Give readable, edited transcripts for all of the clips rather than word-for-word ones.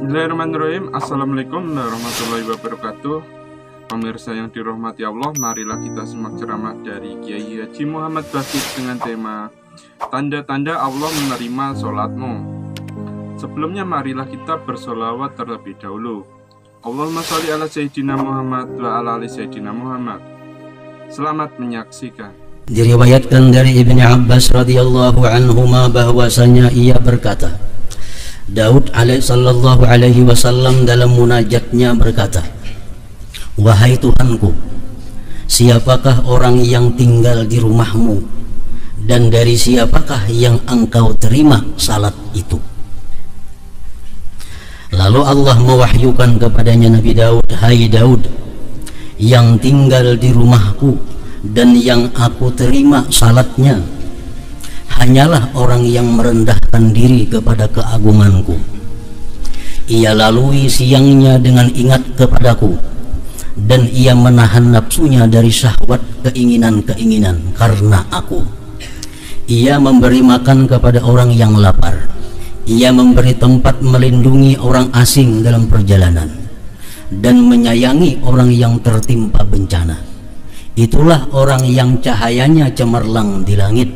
Bismillahirrahmanirrahim. Assalamualaikum warahmatullahi wabarakatuh. Pemirsa yang dirahmati Allah, marilah kita simak ceramah dari Kiai Haji Muhammad Bashir dengan tema Tanda-tanda Allah menerima sholatmu. Sebelumnya marilah kita bersolawat terlebih dahulu. Allahumma sholli ala Sayyidina Muhammad wa ala ali Sayyidina Muhammad. Selamat menyaksikan. Diriwayatkan dari Ibnu Abbas radhiyallahu anhuma bahwasanya ia berkata, Daud sallallahu alaihi wasallam dalam munajatnya berkata, wahai Tuhanku, siapakah orang yang tinggal di rumahmu, dan dari siapakah yang engkau terima salat itu? Lalu Allah mewahyukan kepadanya Nabi Daud, hai Daud, yang tinggal di rumahku dan yang aku terima salatnya hanyalah orang yang merendahkan diri kepada keagunganku. Ia lalui siangnya dengan ingat kepadaku, dan ia menahan nafsunya dari syahwat keinginan-keinginan karena aku. Ia memberi makan kepada orang yang lapar. Ia memberi tempat melindungi orang asing dalam perjalanan, dan menyayangi orang yang tertimpa bencana. Itulah orang yang cahayanya cemerlang di langit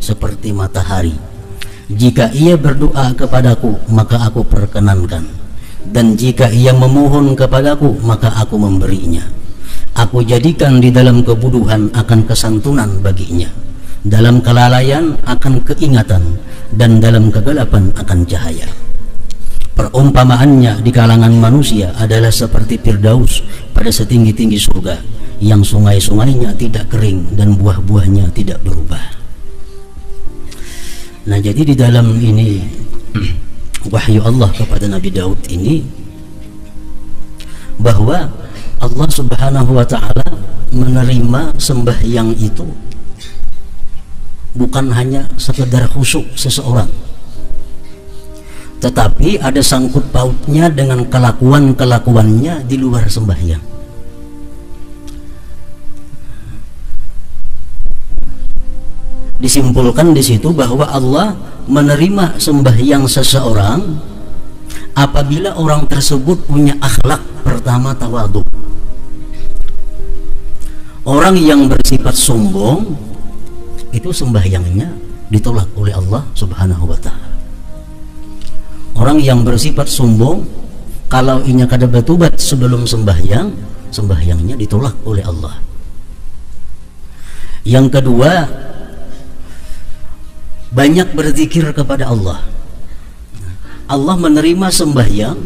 seperti matahari. Jika ia berdoa kepadaku, maka aku perkenankan, dan jika ia memohon kepadaku, maka aku memberinya. Aku jadikan di dalam kebuduhan akan kesantunan baginya, dalam kelalaian akan keingatan, dan dalam kegelapan akan cahaya. Perumpamaannya di kalangan manusia adalah seperti Firdaus pada setinggi-tinggi surga, yang sungai-sungainya tidak kering dan buah-buahnya tidak berubah. Nah, jadi di dalam ini wahyu Allah kepada Nabi Daud ini, bahwa Allah Subhanahu wa ta'ala menerima sembahyang itu bukan hanya sekedar khusyuk seseorang, tetapi ada sangkut pautnya dengan kelakuan-kelakuannya di luar sembahyang. Disimpulkan di situ bahwa Allah menerima sembahyang seseorang apabila orang tersebut punya akhlak. Pertama, tawadhu. Orang yang bersifat sombong itu sembahyangnya ditolak oleh Allah Subhanahu wa ta'ala. Orang yang bersifat sombong, kalau inya kada bertobat sebelum sembahyang, sembahyangnya ditolak oleh Allah. Yang kedua, banyak berzikir kepada Allah. Allah menerima sembahyang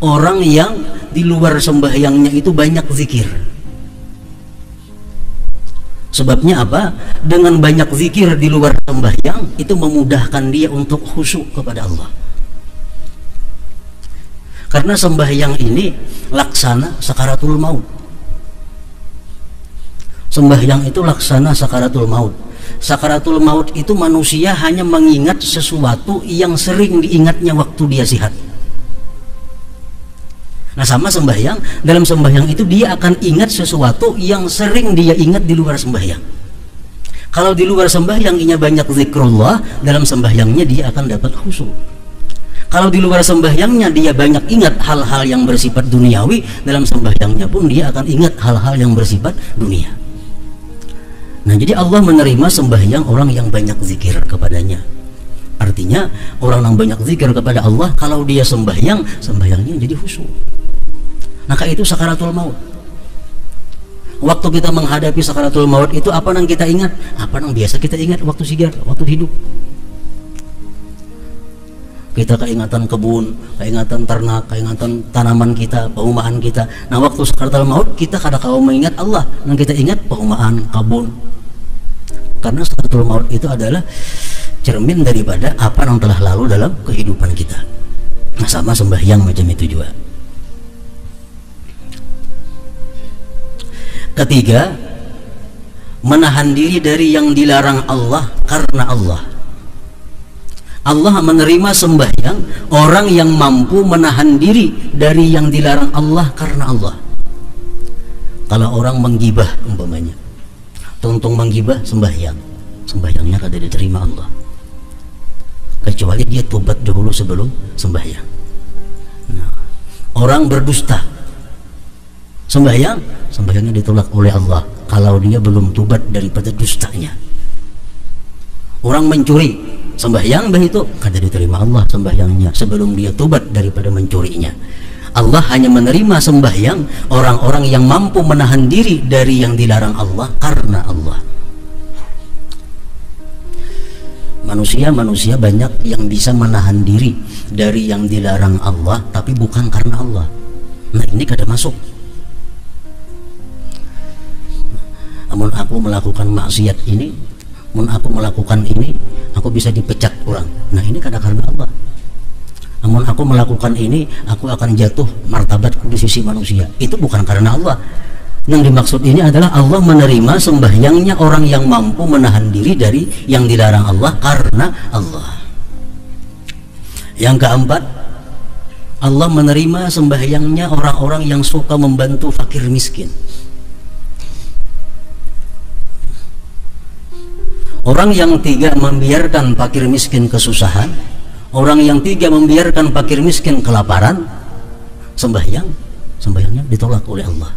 orang yang di luar sembahyangnya itu banyak zikir. Sebabnya apa? Dengan banyak zikir di luar sembahyang itu memudahkan dia untuk khusyuk kepada Allah. Karena sembahyang ini laksana sakaratul maut. Sembahyang itu laksana sakaratul maut. Sakaratul maut itu manusia hanya mengingat sesuatu yang sering diingatnya waktu dia sehat. Nah, sama sembahyang, dalam sembahyang itu dia akan ingat sesuatu yang sering dia ingat di luar sembahyang. Kalau di luar sembahyang inya banyak zikrullah, dalam sembahyangnya dia akan dapat khusyuk. Kalau di luar sembahyangnya dia banyak ingat hal-hal yang bersifat duniawi, dalam sembahyangnya pun dia akan ingat hal-hal yang bersifat dunia. Nah, jadi Allah menerima sembahyang orang yang banyak zikir kepadanya. Artinya orang yang banyak zikir kepada Allah, kalau dia sembahyang, sembahyangnya jadi khusyuk. Maka itu sakaratul maut. Waktu kita menghadapi sakaratul maut itu apa yang kita ingat? Apa yang biasa kita ingat waktu sigar, waktu hidup? Kita keingatan kebun, keingatan ternak, keingatan tanaman kita, perumahan kita. Nah, waktu sakaratul maut kita kadang-kadang mengingat Allah, yang kita ingat perumahan, kebun. Karena sakaratul maut itu adalah cermin daripada apa yang telah lalu dalam kehidupan kita. Nah, sama sembahyang macam itu juga. Ketiga, menahan diri dari yang dilarang Allah karena Allah. Allah menerima sembahyang orang yang mampu menahan diri dari yang dilarang Allah karena Allah. Kalau orang menggibah umpamanya, tuntung menggibah sembahyang, sembahyangnya kada diterima Allah, kecuali dia tobat dahulu sebelum sembahyang. Nah, Orang berdusta, sembahyangnya ditolak oleh Allah kalau dia belum tobat daripada dustanya. Orang mencuri, sembahyang begitu kada diterima Allah sembahyangnya sebelum dia tobat daripada mencurinya. Allah hanya menerima sembahyang orang-orang yang mampu menahan diri dari yang dilarang Allah karena Allah. Manusia banyak yang bisa menahan diri dari yang dilarang Allah tapi bukan karena Allah. Nah, ini kada masuk. Amun aku melakukan maksiat ini, amun aku melakukan ini, aku bisa dipecat orang. Nah, ini kada karena Allah. Amun aku melakukan ini, aku akan jatuh martabatku di sisi manusia. Itu bukan karena Allah. Yang dimaksud ini adalah Allah menerima sembahyangnya orang yang mampu menahan diri dari yang dilarang Allah karena Allah. Yang keempat, Allah menerima sembahyangnya orang-orang yang suka membantu fakir miskin. Orang yang tiga membiarkan fakir miskin kesusahan, orang yang tiga membiarkan fakir miskin kelaparan, sembahyangnya ditolak oleh Allah.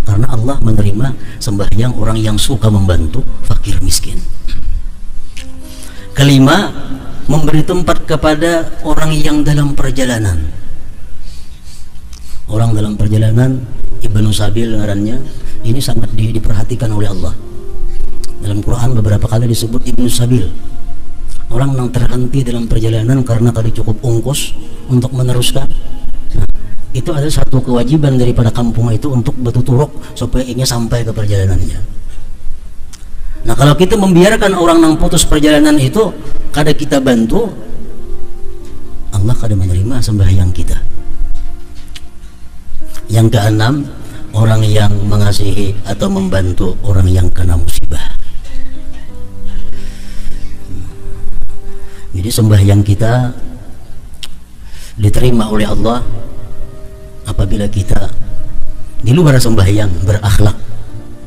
Karena Allah menerima sembahyang orang yang suka membantu fakir miskin. Kelima, memberi tempat kepada orang yang dalam perjalanan. Orang dalam perjalanan, Ibnu Sabil ngarannya, ini sangat diperhatikan oleh Allah. Dalam Quran beberapa kali disebut Ibnu Sabil, orang yang terhenti dalam perjalanan karena tadi cukup ongkos untuk meneruskan. Nah, itu adalah satu kewajiban daripada kampung itu untuk bertuturuk supaya ingin sampai ke perjalanannya. Nah, kalau kita membiarkan orang yang putus perjalanan itu kada kita bantu, Allah kada menerima sembahyang kita. Yang keenam, orang yang mengasihi atau membantu orang yang kena musibah. Jadi sembahyang kita diterima oleh Allah apabila kita di luar sembahyang berakhlak,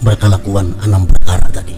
berkelakuan 6 perkara tadi.